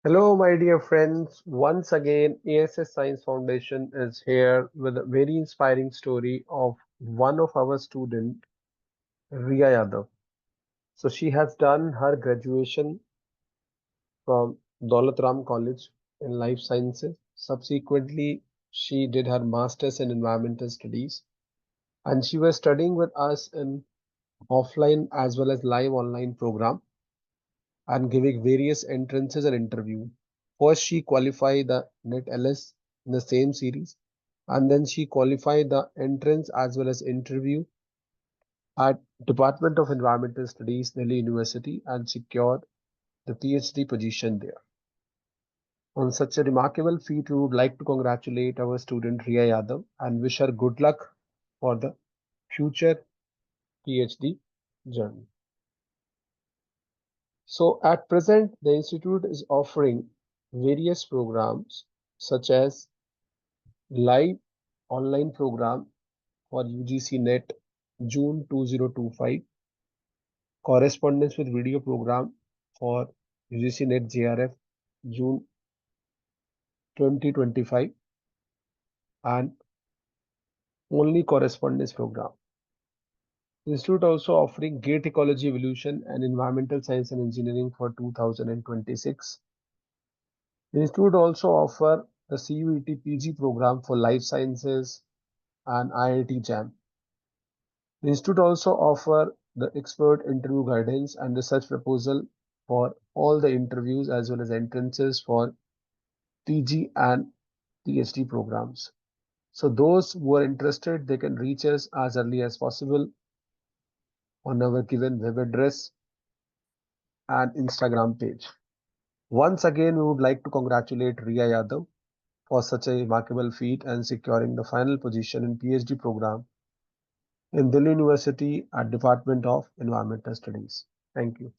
Hello, my dear friends. Once again, A.S.S Science Foundation is here with a very inspiring story of one of our student, RIYA YADAV. So she has done her graduation from Daulat Ram College in Life Sciences. Subsequently, she did her master's in environmental studies, and she was studying with us in offline as well as live online program and giving various entrances and interview. First, she qualified the NET-LS in the same series, and then she qualified the entrance as well as interview at Department of Environmental Studies, Delhi University, and secured the PhD position there. On such a remarkable feat, we would like to congratulate our student RIYA YADAV and wish her good luck for the future PhD journey. So at present, the institute is offering various programs such as live online program for UGC NET June 2025, correspondence with video program for UGC NET-JRF June 2025, and only correspondence program. The institute also offering GATE Ecology Evolution and Environmental Science and Engineering for 2026. The institute also offer the CUET PG program for Life Sciences and IIT JAM. The institute also offer the expert interview guidance and research proposal for all the interviews as well as entrances for PG and PhD programs. So those who are interested, they can reach us as early as possible on our given web address and Instagram page. Once again, we would like to congratulate RIYA YADAV for such a remarkable feat and securing the final position in PhD program in Delhi University at Department of Environmental Studies. Thank you.